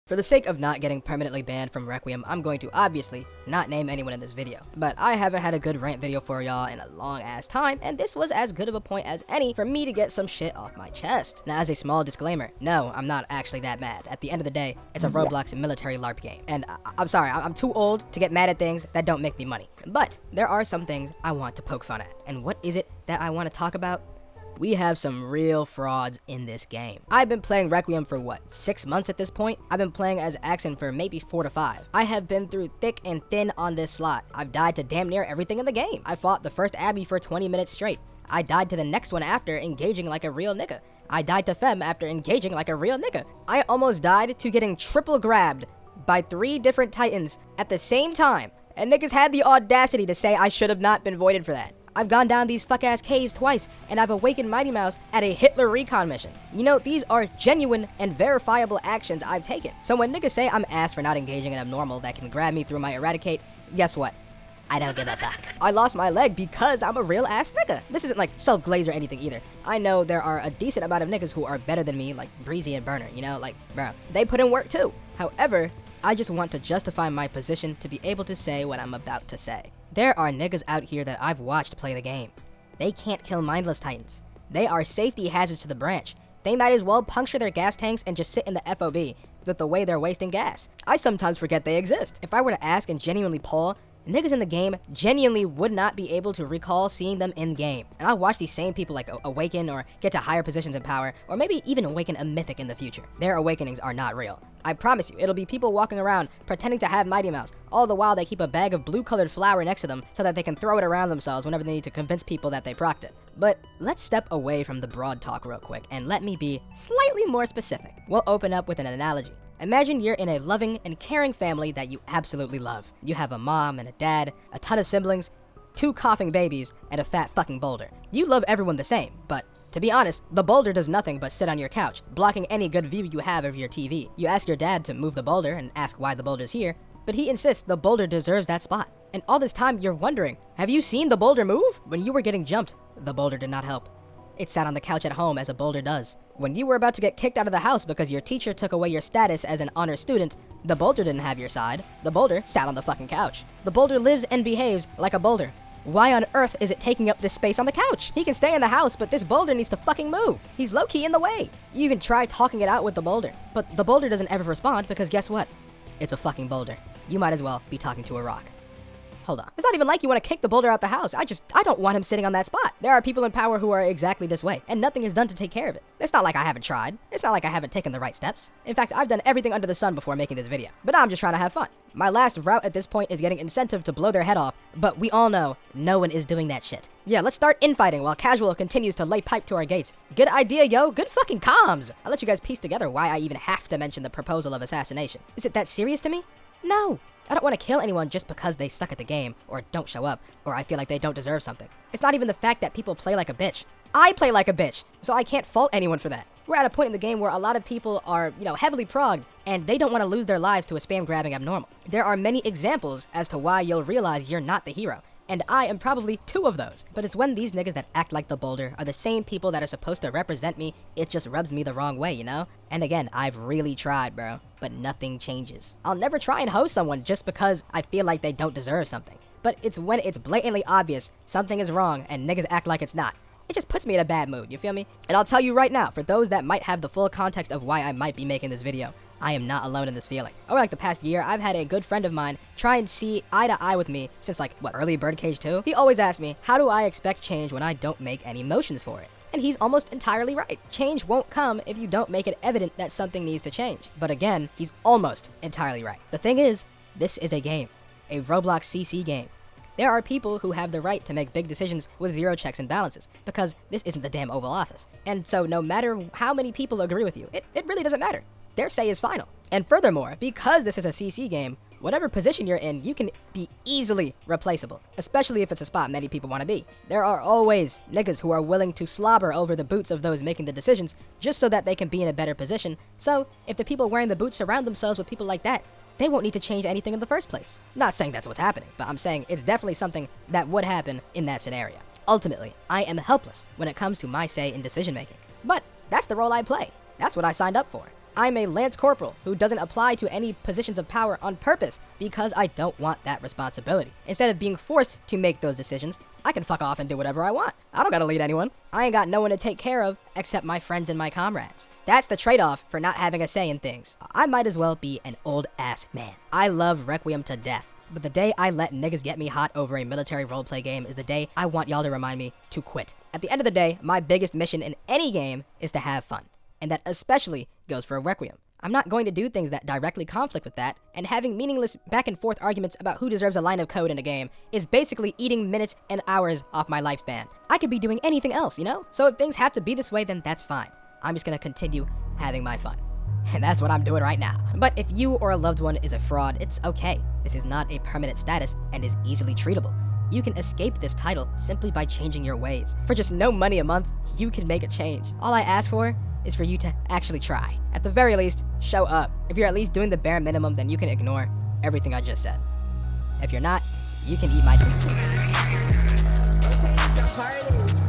For the sake of not getting permanently banned from Requiem, I'm going to obviously not name anyone in this video. But I haven't had a good rant video for y'all in a long ass time, and this was as good of a point as any for me to get some shit off my chest. Now, as a small disclaimer, no, I'm not actually that mad. At the end of the day, it's a Roblox military LARP game. And I'm sorry, I'm too old to get mad at things that don't make me money. But there are some things I want to poke fun at. And what is it that I want to talk about? We have some real frauds in this game. I've been playing Requiem for what, 6 months at this point? I've been playing as Axon for maybe 4 to 5. I have been through thick and thin on this slot. I've died to damn near everything in the game. I fought the first Abby for 20 minutes straight. I died to the next one after engaging like a real nigga. I died to Fem after engaging like a real nigga. I almost died to getting triple grabbed by 3 different Titans at the same time. And niggas had the audacity to say I should have not been voided for that. I've gone down these fuck-ass caves twice, and I've awakened Mighty Mouse at a Hitler recon mission. You know, these are genuine and verifiable actions I've taken. So when niggas say I'm ass for not engaging an abnormal that can grab me through my eradicate, guess what? I don't give a fuck. I lost my leg because I'm a real ass nigga. This isn't like self-glaze or anything either. I know there are a decent amount of niggas who are better than me, like Breezy and Burner, you know, like, bro, they put in work too. However, I just want to justify my position to be able to say what I'm about to say. There are niggas out here that I've watched play the game. They can't kill mindless Titans. They are safety hazards to the branch. They might as well puncture their gas tanks and just sit in the FOB with the way they're wasting gas. I sometimes forget they exist. If I were to ask and genuinely poll, niggas in the game genuinely would not be able to recall seeing them in game. And I watch these same people like awaken or get to higher positions in power, or maybe even awaken a mythic in the future. Their awakenings are not real. I promise you, it'll be people walking around pretending to have Mighty Mouse, all the while they keep a bag of blue-colored flour next to them so that they can throw it around themselves whenever they need to convince people that they procced it. But let's step away from the broad talk real quick and let me be slightly more specific. We'll open up with an analogy. Imagine you're in a loving and caring family that you absolutely love. You have a mom and a dad, a ton of siblings, 2 coughing babies, and a fat fucking boulder. You love everyone the same, but to be honest, the boulder does nothing but sit on your couch, blocking any good view you have of your TV. You ask your dad to move the boulder and ask why the boulder's here, but he insists the boulder deserves that spot. And all this time you're wondering, have you seen the boulder move? When you were getting jumped, the boulder did not help. It sat on the couch at home as a boulder does. When you were about to get kicked out of the house because your teacher took away your status as an honor student, the boulder didn't have your side. The boulder sat on the fucking couch. The boulder lives and behaves like a boulder. Why on earth is it taking up this space on the couch? He can stay in the house, but this boulder needs to fucking move. He's low-key in the way. You even try talking it out with the boulder, but the boulder doesn't ever respond because guess what? It's a fucking boulder. You might as well be talking to a rock. Hold on. It's not even like you want to kick the boulder out the house. I don't want him sitting on that spot. There are people in power who are exactly this way, and nothing is done to take care of it. It's not like I haven't tried. It's not like I haven't taken the right steps. In fact, I've done everything under the sun before making this video. But now I'm just trying to have fun. My last route at this point is getting incentive to blow their head off, but we all know no one is doing that shit. Yeah, let's start infighting while Casual continues to lay pipe to our gates. Good idea, yo. Good fucking comms. I'll let you guys piece together why I even have to mention the proposal of assassination. Is it that serious to me? No. I don't want to kill anyone just because they suck at the game, or don't show up, or I feel like they don't deserve something. It's not even the fact that people play like a bitch. I play like a bitch, so I can't fault anyone for that. We're at a point in the game where a lot of people are, heavily progged, and they don't want to lose their lives to a spam-grabbing abnormal. There are many examples as to why you'll realize you're not the hero, and I am probably 2 of those. But it's when these niggas that act like the boulder are the same people that are supposed to represent me, it just rubs me the wrong way, you know? And again, I've really tried, bro, but nothing changes. I'll never try and host someone just because I feel like they don't deserve something. But it's when it's blatantly obvious something is wrong and niggas act like it's not. It just puts me in a bad mood, you feel me? And I'll tell you right now, for those that might have the full context of why I might be making this video, I am not alone in this feeling. Over like the past year, I've had a good friend of mine try and see eye to eye with me since early Birdcage 2? He always asks me, how do I expect change when I don't make any motions for it? And he's almost entirely right. Change won't come if you don't make it evident that something needs to change. But again, he's almost entirely right. The thing is, this is a game. A Roblox CC game. There are people who have the right to make big decisions with 0 checks and balances, because this isn't the damn Oval Office. And so no matter how many people agree with you, it really doesn't matter. Their say is final. And furthermore, because this is a CC game, whatever position you're in, you can be easily replaceable, especially if it's a spot many people want to be. There are always niggas who are willing to slobber over the boots of those making the decisions just so that they can be in a better position. So if the people wearing the boots surround themselves with people like that, they won't need to change anything in the first place. Not saying that's what's happening, but I'm saying it's definitely something that would happen in that scenario. Ultimately, I am helpless when it comes to my say in decision making. But that's the role I play. That's what I signed up for. I'm a Lance Corporal who doesn't apply to any positions of power on purpose because I don't want that responsibility. Instead of being forced to make those decisions, I can fuck off and do whatever I want. I don't gotta lead anyone. I ain't got no one to take care of except my friends and my comrades. That's the trade-off for not having a say in things. I might as well be an old-ass man. I love Requiem to death, but the day I let niggas get me hot over a military roleplay game is the day I want y'all to remind me to quit. At the end of the day, my biggest mission in any game is to have fun, and that especially goes for Requiem. I'm not going to do things that directly conflict with that, and having meaningless back and forth arguments about who deserves a line of code in a game is basically eating minutes and hours off my lifespan. I could be doing anything else, you know? So if things have to be this way, then that's fine. I'm just gonna continue having my fun. And that's what I'm doing right now. But if you or a loved one is a fraud, it's okay. This is not a permanent status and is easily treatable. You can escape this title simply by changing your ways. For just no money a month, you can make a change. All I ask for is for you to actually try. At the very least, show up. If you're at least doing the bare minimum, then you can ignore everything I just said. If you're not, you can eat my... Okay, the party.